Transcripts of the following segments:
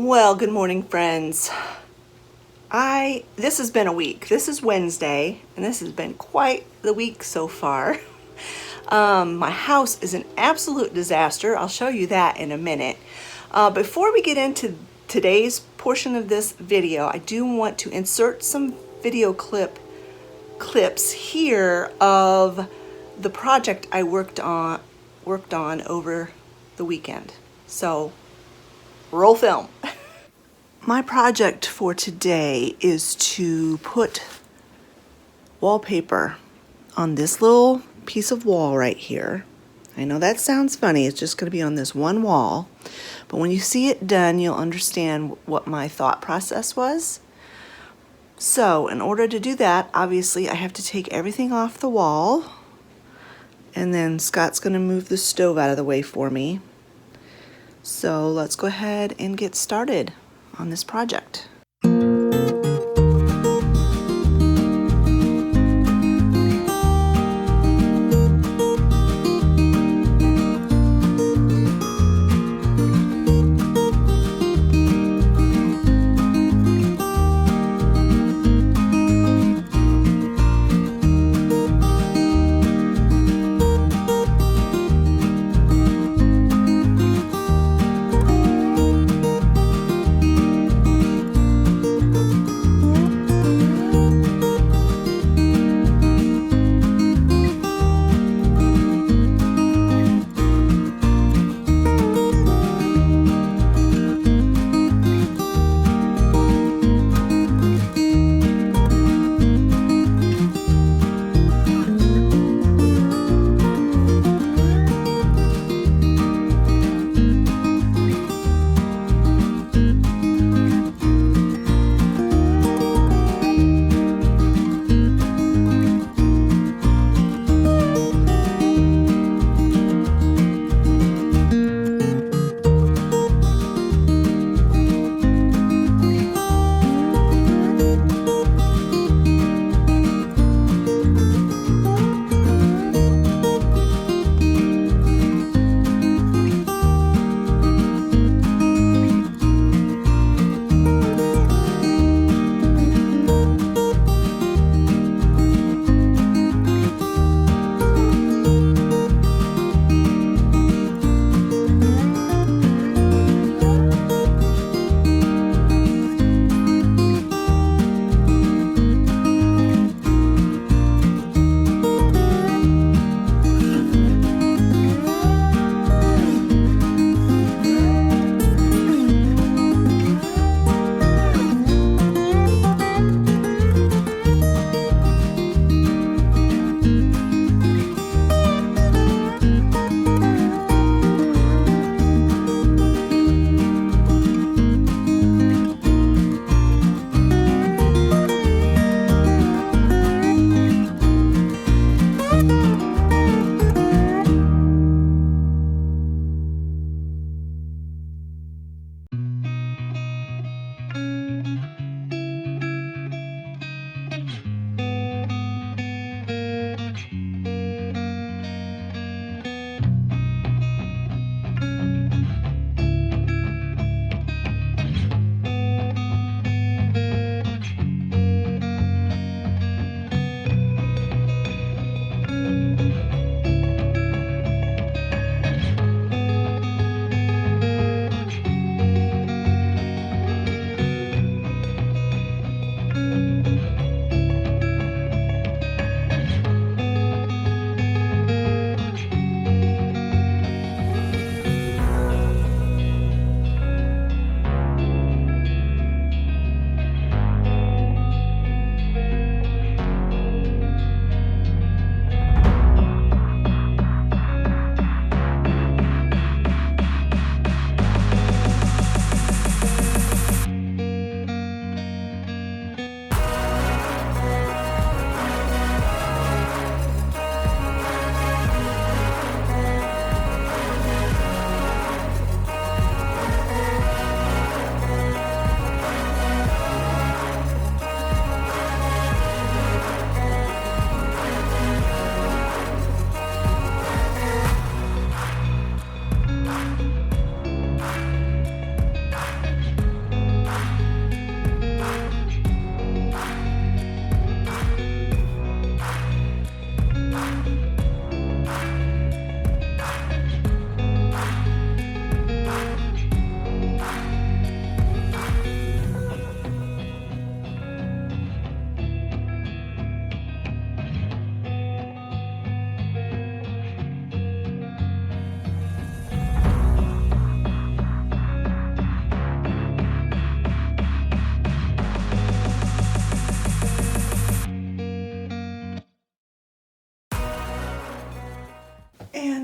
Well, good morning, friends. This has been a week. This is Wednesday, and this has been quite the week so far. My house is an absolute disaster. I'll show you that in a minute. Before we get into today's portion of this video, I do want to insert some video clips here of the project I worked on over the weekend. So, roll film. My project for today is to put wallpaper on this little piece of wall right here. I know that sounds funny, it's just going to be on this one wall, but when you see it done, you'll understand what my thought process was. So, in order to do that, obviously I have to take everything off the wall, and then Scott's going to move the stove out of the way for me. So, let's go ahead and get started on this project.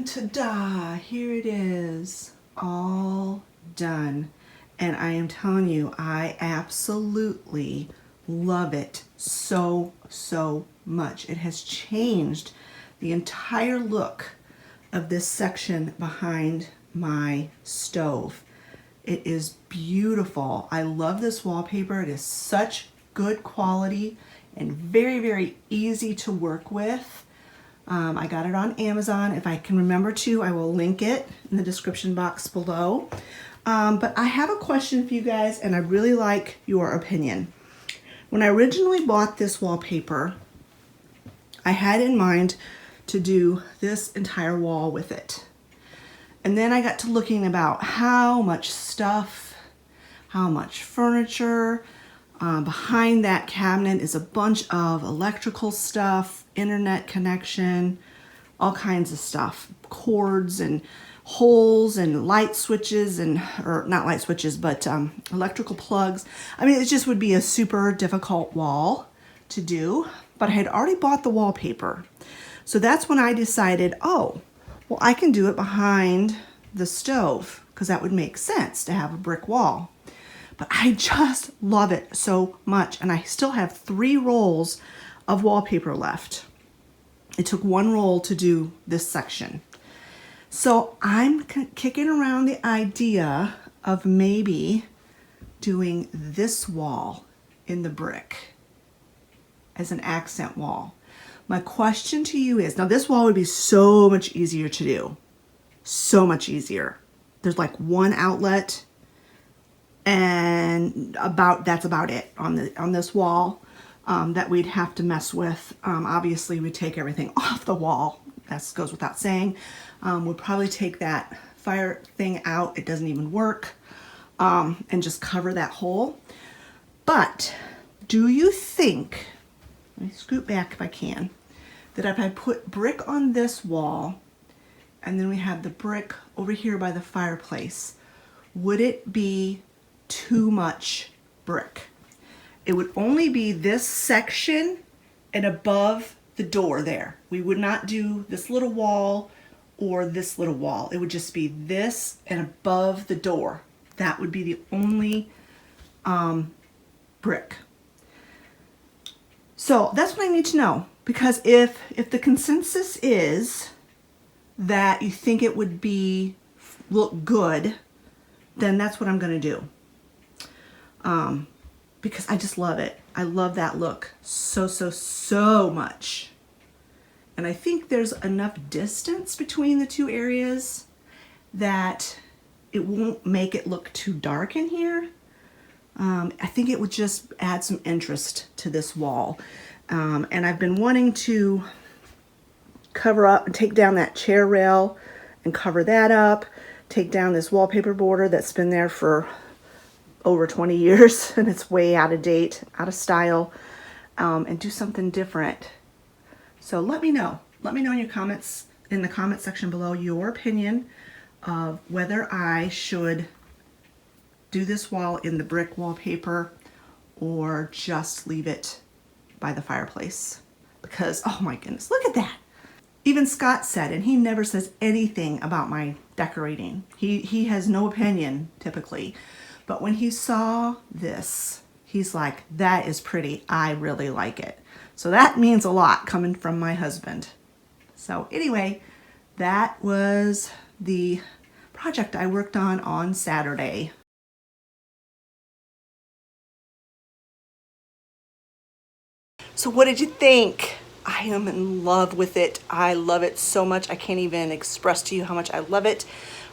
ta-da, here it is, all done. And I am telling you, I absolutely love it so, so much. It has changed the entire look of this section behind my stove. It is beautiful. I love this wallpaper. It is such good quality and very, very easy to work with. I got it on Amazon. If I can remember to, I will link it in the description box below. But I have a question for you guys, and I really like your opinion. When I originally bought this wallpaper, I had in mind to do this entire wall with it. And then I got to looking about how much stuff, how much furniture. Behind that cabinet is a bunch of electrical stuff, internet connection, all kinds of stuff, cords and holes and light switches or not light switches, but electrical plugs. I mean, it just would be a super difficult wall to do, but I had already bought the wallpaper. So that's when I decided, oh, well, I can do it behind the stove because that would make sense to have a brick wall. But I just love it so much. And I still have 3 rolls of wallpaper left. It took 1 roll to do this section. So I'm kicking around the idea of maybe doing this wall in the brick as an accent wall. My question to you is, now this wall would be so much easier to do. So much easier. There's like 1 outlet and that's about it on this wall that we'd have to mess with. Obviously we'd take everything off the wall. That goes without saying. We'll probably take that fire thing out. It doesn't even work. And just cover that hole. But do you think, let me scoot back if I can, that if I put brick on this wall and then we have the brick over here by the fireplace, would it be too much brick? It would only be this section and above the door there. We would not do this little wall or this little wall. It would just be this and above the door. That would be the only brick. So that's what I need to know, because if the consensus is that you think it would look good, then that's what I'm going to do. Because I just love it. I love that look so, so, so much. And I think there's enough distance between the 2 areas that it won't make it look too dark in here. I think it would just add some interest to this wall. And I've been wanting to cover up and take down that chair rail and cover that up, take down this wallpaper border that's been there for over 20 years and it's way out of date, out of style, and do something different. So let me know in your comments, in the comment section below, your opinion of whether I should do this wall in the brick wallpaper or just leave it by the fireplace. Because, oh my goodness, look at that. Even Scott said, and he never says anything about my decorating. He has no opinion typically. But when he saw this, he's like, that is pretty. I really like it. So that means a lot coming from my husband. So anyway, that was the project I worked on Saturday. So what did you think? I am in love with it. I love it so much. I can't even express to you how much I love it.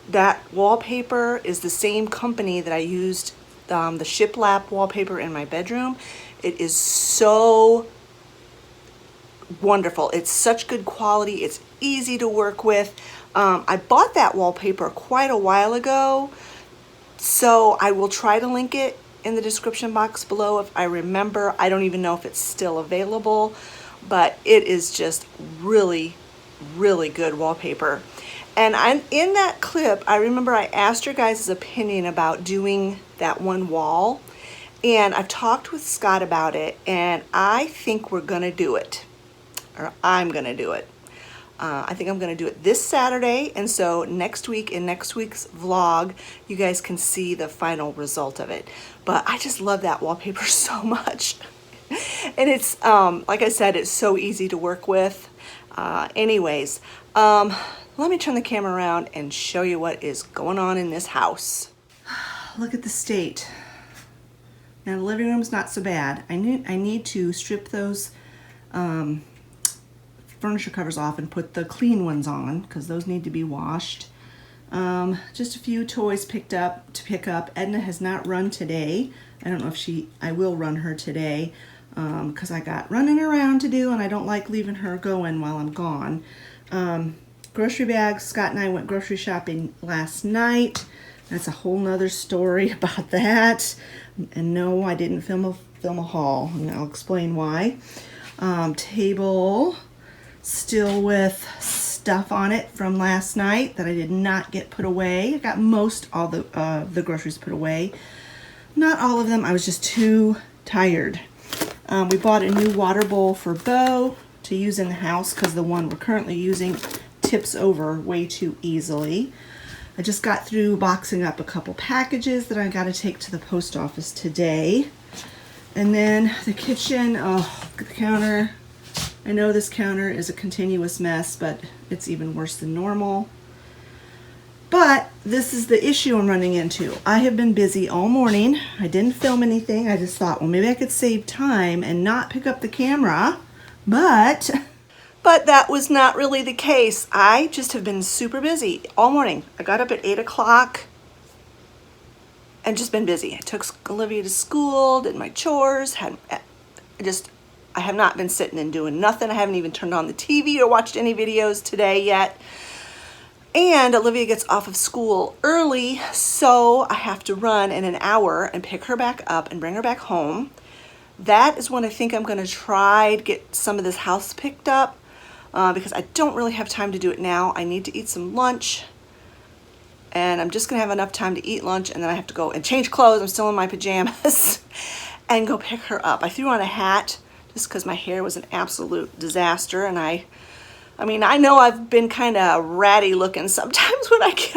That wallpaper is the same company that I used the shiplap wallpaper in my bedroom. It is so wonderful. It's such good quality. It's easy to work with. I bought that wallpaper quite a while ago, so I will try to link it in the description box below if I remember. I don't even know if it's still available, but it is just really, really good wallpaper. And in that clip, I remember I asked your guys' opinion about doing that one wall, and I've talked with Scott about it, and I think we're gonna do it, or I'm gonna do it. I think I'm gonna do it this Saturday, and so next week, in next week's vlog, you guys can see the final result of it. But I just love that wallpaper so much. And it's, like I said, it's so easy to work with. Anyways, let me turn the camera around and show you what is going on in this house. Look at the state. Now the living room's not so bad. I need to strip those furniture covers off and put the clean ones on, because those need to be washed. Just a few toys to pick up. Edna has not run today. I don't know if I will run her today, because I got running around to do, and I don't like leaving her going while I'm gone. Grocery bags. Scott and I went grocery shopping last night. That's a whole nother story about that. And no, I didn't film a haul, and I'll explain why. Table still with stuff on it from last night that I did not get put away. I got all the groceries put away. Not all of them. I was just too tired. We bought a new water bowl for Bo to use in the house, because the one we're currently using tips over way too easily. I just got through boxing up a couple packages that I got to take to the post office today. And then the kitchen, oh, the counter. I know this counter is a continuous mess, but it's even worse than normal. But this is the issue I'm running into. I have been busy all morning. I didn't film anything. I just thought, well, maybe I could save time and not pick up the camera. But that was not really the case. I just have been super busy all morning. I got up at 8 o'clock and just been busy. I took Olivia to school, did my chores, I have not been sitting and doing nothing. I haven't even turned on the TV or watched any videos today yet. And Olivia gets off of school early, so I have to run in an hour and pick her back up and bring her back home. That is when I think I'm gonna try to get some of this house picked up, because I don't really have time to do it now. I need to eat some lunch, and I'm just gonna have enough time to eat lunch, and then I have to go and change clothes. I'm still in my pajamas and go pick her up. I threw on a hat just because my hair was an absolute disaster, and I mean, I know I've been kind of ratty looking sometimes when I get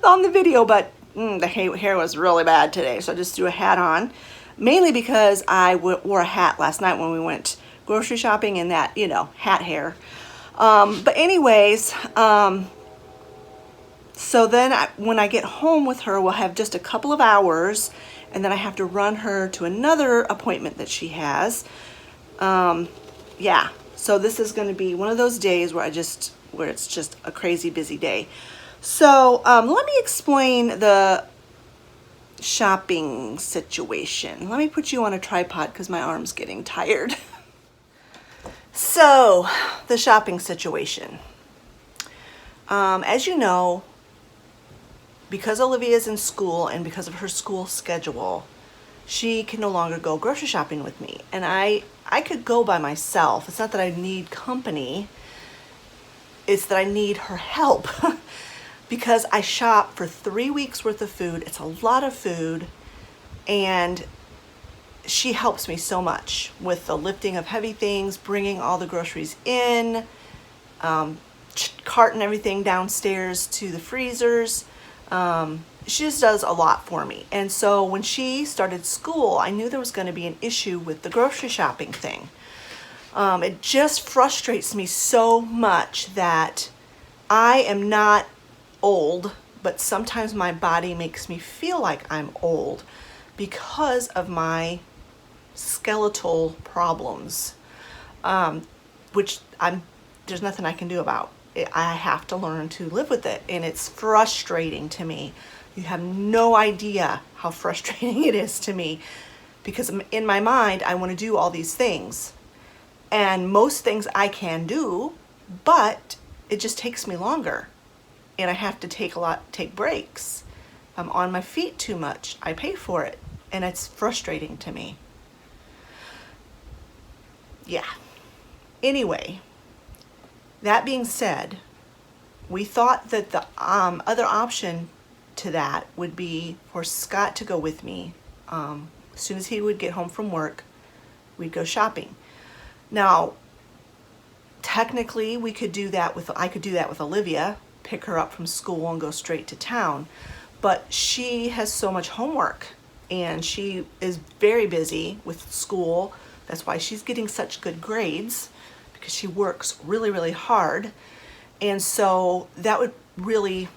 on the video, but the hair was really bad today, so I just threw a hat on, mainly because I wore a hat last night when we went grocery shopping, and that, you know, hat hair. But anyways, so then when I get home with her, we'll have just a couple of hours, and then I have to run her to another appointment that she has. Yeah, so this is going to be one of those days where it's just a crazy busy day. So let me explain the shopping situation. Let me put you on a tripod because my arm's getting tired. So the shopping situation. As you know, because Olivia's in school and because of her school schedule, she can no longer go grocery shopping with me. And I could go by myself. It's not that I need company. It's that I need her help because I shop for 3 weeks worth of food. It's a lot of food, and she helps me so much with the lifting of heavy things, bringing all the groceries in, carting everything downstairs to the freezers. She just does a lot for me. And so when she started school, I knew there was going to be an issue with the grocery shopping thing. It just frustrates me so much that I am not old, but sometimes my body makes me feel like I'm old because of my skeletal problems, which there's nothing I can do about. I have to learn to live with it, and it's frustrating to me. You have no idea how frustrating it is to me, because in my mind I want to do all these things, and most things I can do, but it just takes me longer, and I have to take breaks. If I'm on my feet too much, I pay for it, and it's frustrating to me. Yeah. Anyway, that being said, we thought that the other option to that would be for Scott to go with me. As soon as he would get home from work, we'd go shopping. Now, technically we could do that with, I could do that with Olivia, pick her up from school and go straight to town. But she has so much homework and she is very busy with school. That's why she's getting such good grades, because she works really, really hard. And so that would really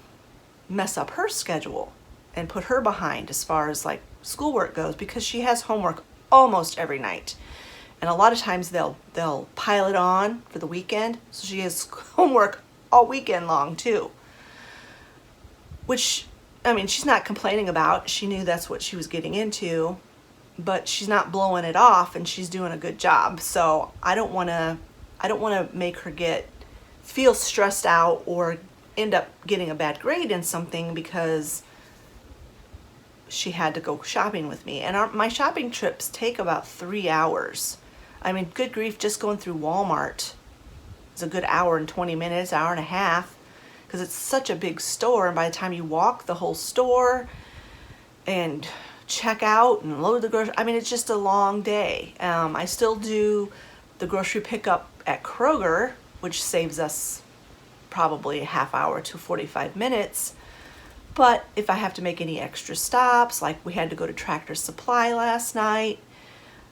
mess up her schedule and put her behind as far as like schoolwork goes, because she has homework almost every night. And a lot of times they'll pile it on for the weekend. So she has homework all weekend long too. Which, I mean, she's not complaining about. She knew that's what she was getting into, but she's not blowing it off and she's doing a good job. So I don't want to make her feel stressed out or end up getting a bad grade in something because she had to go shopping with me. And my shopping trips take about 3 hours. I mean, good grief, just going through Walmart is a good hour and 20 minutes, hour and a half, because it's such a big store. And by the time you walk the whole store and check out and load the groceries, I mean, it's just a long day. I still do the grocery pickup at Kroger, which saves us probably a half hour to 45 minutes. But if I have to make any extra stops, like we had to go to Tractor Supply last night.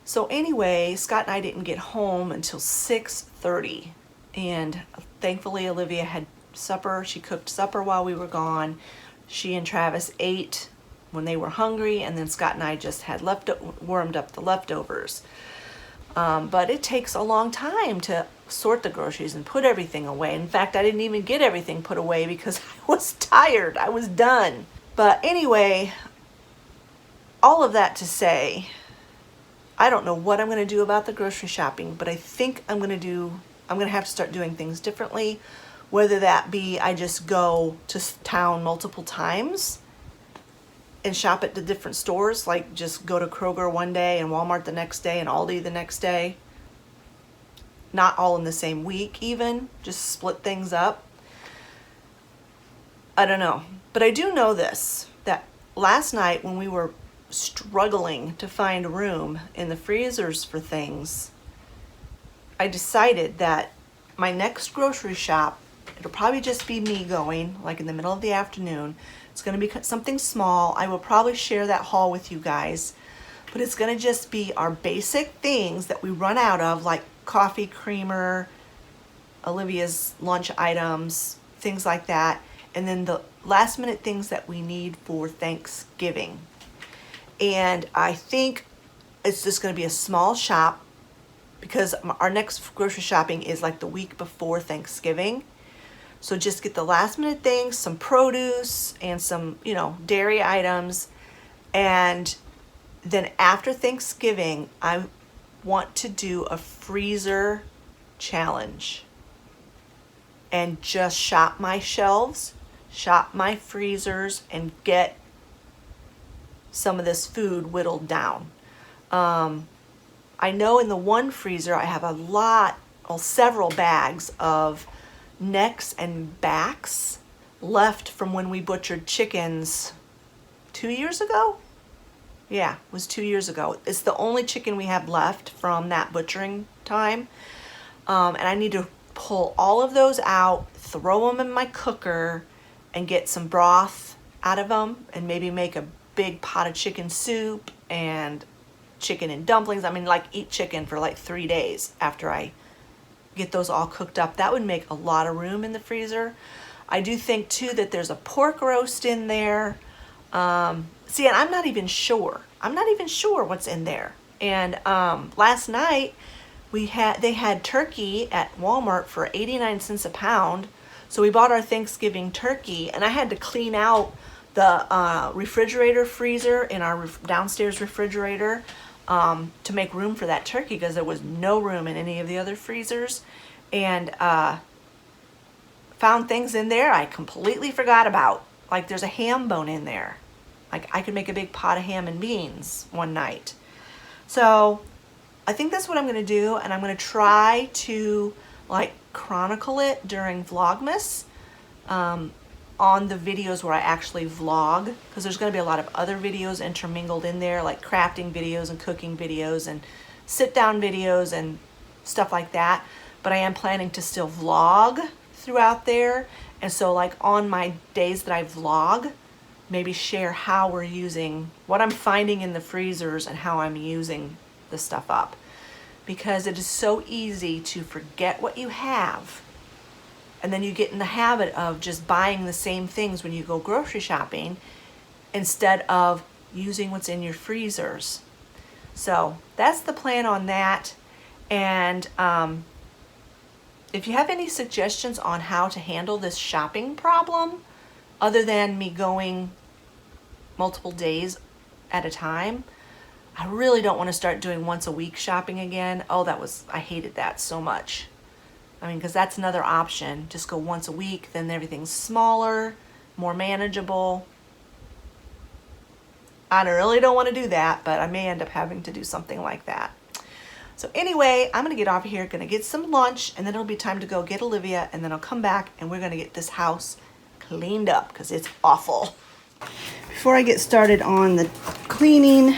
So anyway, Scott and I didn't get home until 6:30. And thankfully Olivia had supper. She cooked supper while we were gone. She and Travis ate when they were hungry, and then Scott and I just had warmed up the leftovers. But it takes a long time to sort the groceries and put everything away. In fact, I didn't even get everything put away because I was tired. I was done. But anyway, all of that to say, I don't know what I'm going to do about the grocery shopping, but I think I'm going to have to start doing things differently. Whether that be I just go to town multiple times and shop at the different stores, like just go to Kroger one day and Walmart the next day and Aldi the next day. Not all in the same week even, just split things up. I don't know. But I do know this, that last night when we were struggling to find room in the freezers for things, I decided that my next grocery shop, it'll probably just be me going, like in the middle of the afternoon. It's going to be something small. I will probably share that haul with you guys, but it's going to just be our basic things that we run out of, like coffee creamer, Olivia's lunch items, things like that, and then the last minute things that we need for Thanksgiving. And I think it's just going to be a small shop, because our next grocery shopping is like the week before Thanksgiving. So just get the last minute things, some produce and some, dairy items. And then after Thanksgiving, I want to do a freezer challenge and just shop my shelves, shop my freezers, and get some of this food whittled down. I know in the one freezer I have several bags of necks and backs left from when we butchered chickens 2 years ago. Yeah, it was 2 years ago. It's the only chicken we have left from that butchering time. And I need to pull all of those out, throw them in my cooker, and get some broth out of them, and maybe make a big pot of chicken soup and chicken and dumplings. I mean, like eat chicken for like 3 days after I get those all cooked up. That would make a lot of room in the freezer. I do think too that there's a pork roast in there. See, and I'm not even sure what's in there. And last night they had turkey at Walmart for 89 cents a pound. So we bought our Thanksgiving turkey, and I had to clean out the refrigerator freezer in our downstairs refrigerator to make room for that turkey, because there was no room in any of the other freezers. And found things in there I completely forgot about. Like there's a ham bone in there. Like I could make a big pot of ham and beans one night. So I think that's what I'm going to do, and I'm going to try to like chronicle it during Vlogmas on the videos where I actually vlog, because there's going to be a lot of other videos intermingled in there, like crafting videos and cooking videos and sit down videos and stuff like that. but I am planning to still vlog throughout there. And so like on my days that I vlog, maybe share how we're using, what I'm finding in the freezers and how I'm using the stuff up. Because it is so easy to forget what you have. And then you get in the habit of just buying the same things when you go grocery shopping instead of using what's in your freezers. So that's the plan on that. And if you have any suggestions on how to handle this shopping problem, other than me going multiple days at a time, I really don't want to start doing once a week shopping again. Oh, I hated that so much. I mean, because that's another option. Just go once a week, then everything's smaller, more manageable. I really don't want to do that, but I may end up having to do something like that. So anyway, I'm going to get off of here, going to get some lunch, and then it'll be time to go get Olivia, and then I'll come back and we're going to get this house cleaned up because it's awful. Before I get started on the cleaning,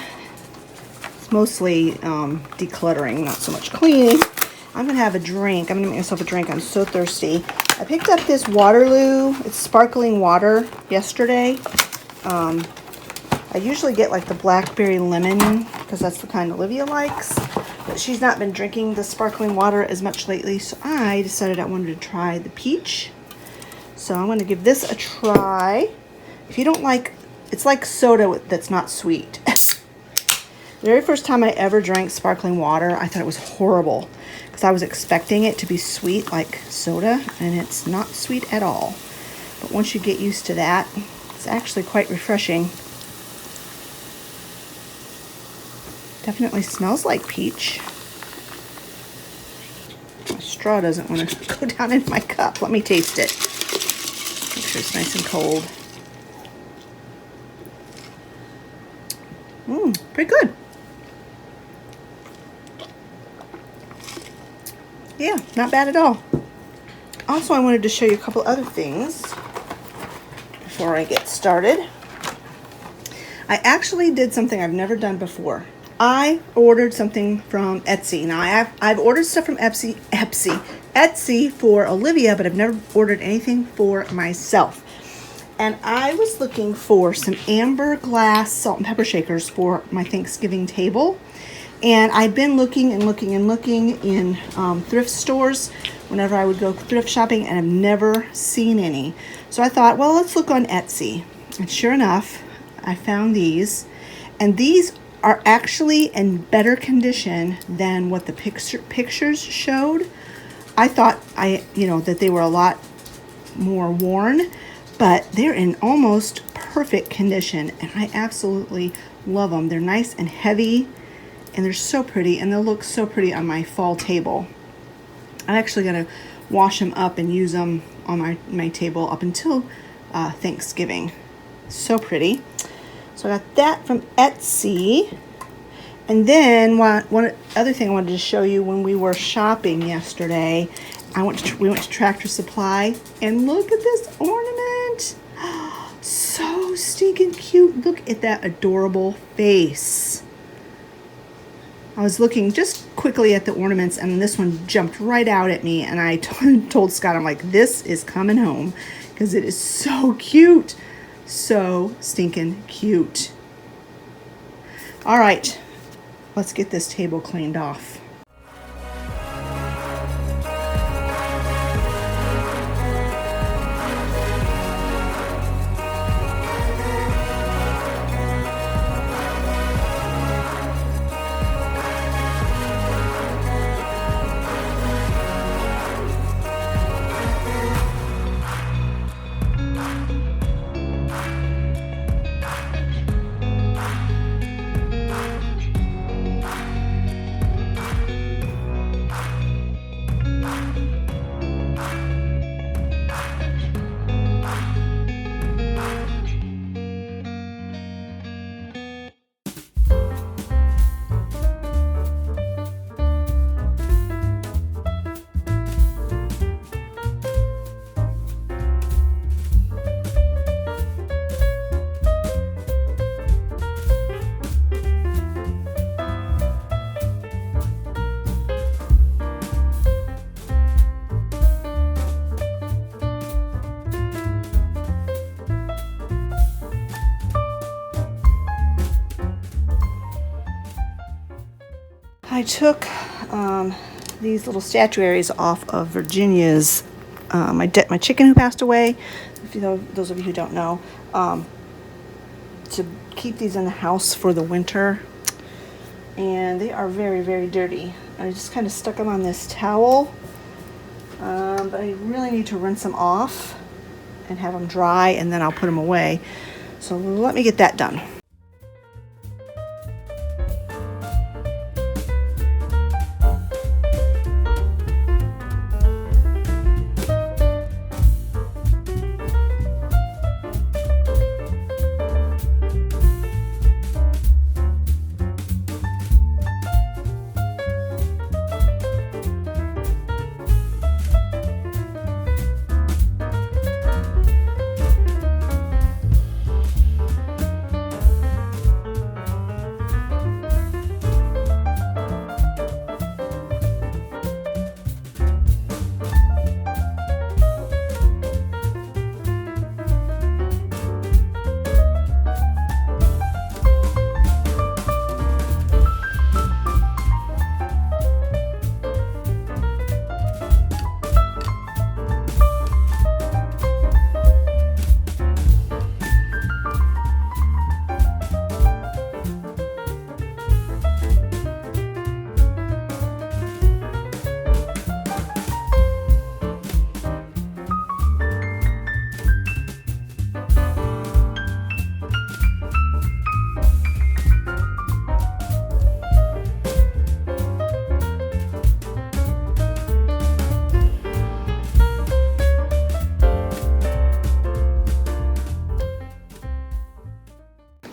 it's mostly decluttering, not so much cleaning. I'm going to have a drink. I'm going to make myself a drink. I'm so thirsty. I picked up this Waterloo. It's sparkling water yesterday. I usually get like the blackberry lemon because that's the kind Olivia likes. But she's not been drinking the sparkling water as much lately, so I decided I wanted to try the peach. So I'm going to give this a try. If you don't like, it's like soda that's not sweet. The very first time I ever drank sparkling water, I thought it was horrible because I was expecting it to be sweet like soda, and it's not sweet at all. But once you get used to that, it's actually quite refreshing. Definitely smells like peach. My straw doesn't want to go down in my cup. Let me taste it. Make sure it's nice and cold. Pretty good. Yeah, not bad at all. Also, I wanted to show you a couple other things before I get started. I actually did something I've never done before. I ordered something from Etsy. Now, I've ordered stuff from Etsy for Olivia, but I've never ordered anything for myself. And I was looking for some amber glass salt and pepper shakers for my Thanksgiving table. And I've been looking and looking and looking in thrift stores whenever I would go thrift shopping, and I've never seen any. So I thought, well, let's look on Etsy. And sure enough, I found these. And these are actually in better condition than what the pictures showed. I thought that they were a lot more worn, but they're in almost perfect condition, and I absolutely love them. They're nice and heavy, and they're so pretty, and they'll look so pretty on my fall table. I'm actually going to wash them up and use them on my table up until Thanksgiving. So pretty. So I got that from Etsy. And then one other thing I wanted to show you, when we were shopping yesterday, we went to Tractor Supply, and look at this ornament. So stinking cute. Look at that adorable face. I was looking just quickly at the ornaments, and this one jumped right out at me, and I told Scott, I'm like, this is coming home because it is so cute. So stinking cute. All right, let's get this table cleaned off. I took these little statuaries off of Virginia's, my chicken who passed away, if you know, those of you who don't know, to keep these in the house for the winter. And they are very, very dirty. I just kind of stuck them on this towel, but I really need to rinse them off and have them dry, and then I'll put them away. So let me get that done.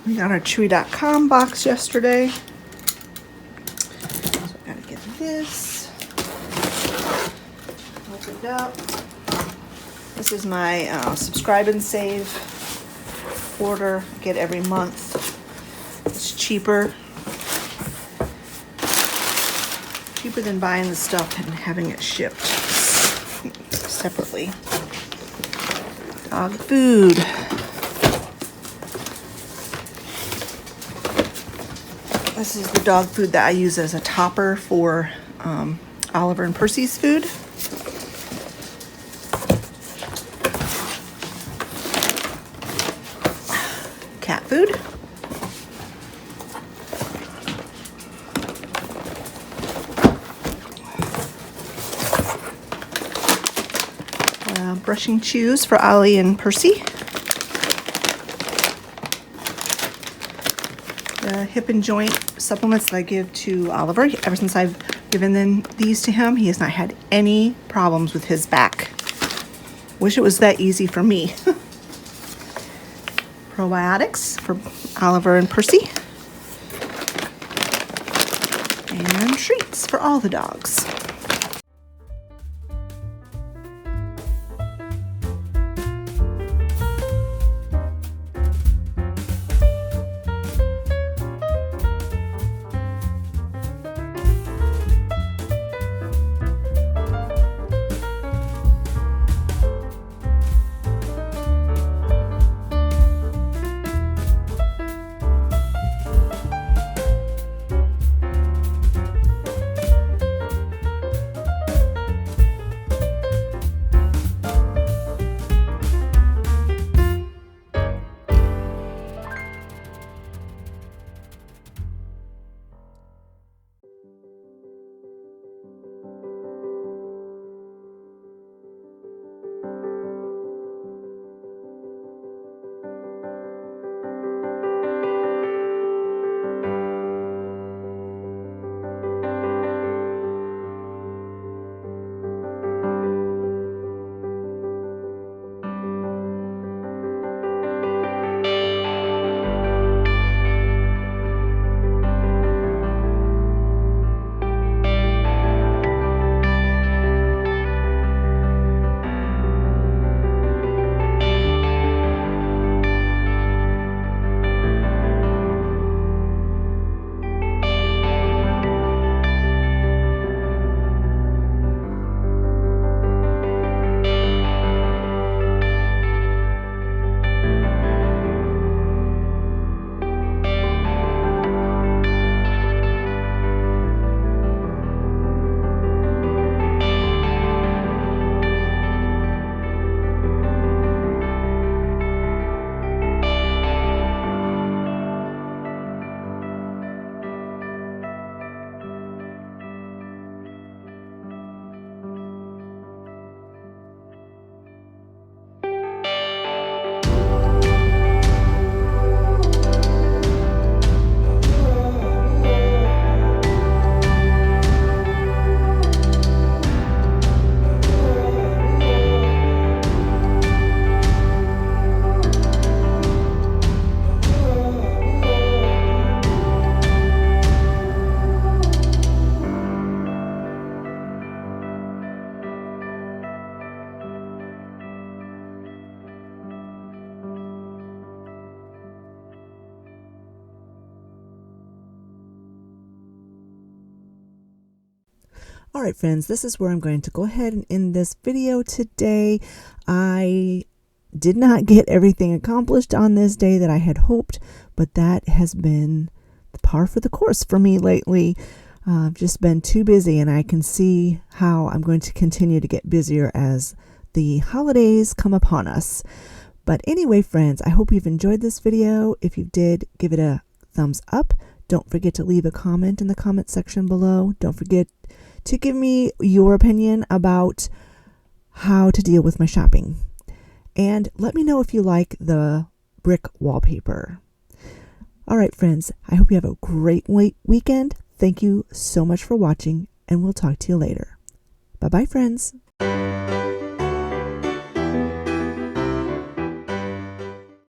We got our Chewy.com box yesterday. So I gotta get this opened up. This is my subscribe and save order. I get every month. It's cheaper than buying the stuff and having it shipped separately. Dog food. This is the dog food that I use as a topper for Oliver and Percy's food. Cat food. Brushing chews for Ollie and Percy. The hip and joint supplements that I give to Oliver. Ever since I've given these to him, he has not had any problems with his back. Wish it was that easy for me. Probiotics for Oliver and Percy. And treats for all the dogs. All right, friends, this is where I'm going to go ahead and end this video today. I did not get everything accomplished on this day that I had hoped, but that has been the par for the course for me lately. I've just been too busy, and I can see how I'm going to continue to get busier as the holidays come upon us. But anyway, friends, I hope you've enjoyed this video. If you did, give it a thumbs up. Don't forget to leave a comment in the comment section below. Don't forget to give me your opinion about how to deal with my shopping. And let me know if you like the brick wallpaper. All right, friends, I hope you have a great weekend. Thank you so much for watching, and we'll talk to you later. Bye-bye, friends.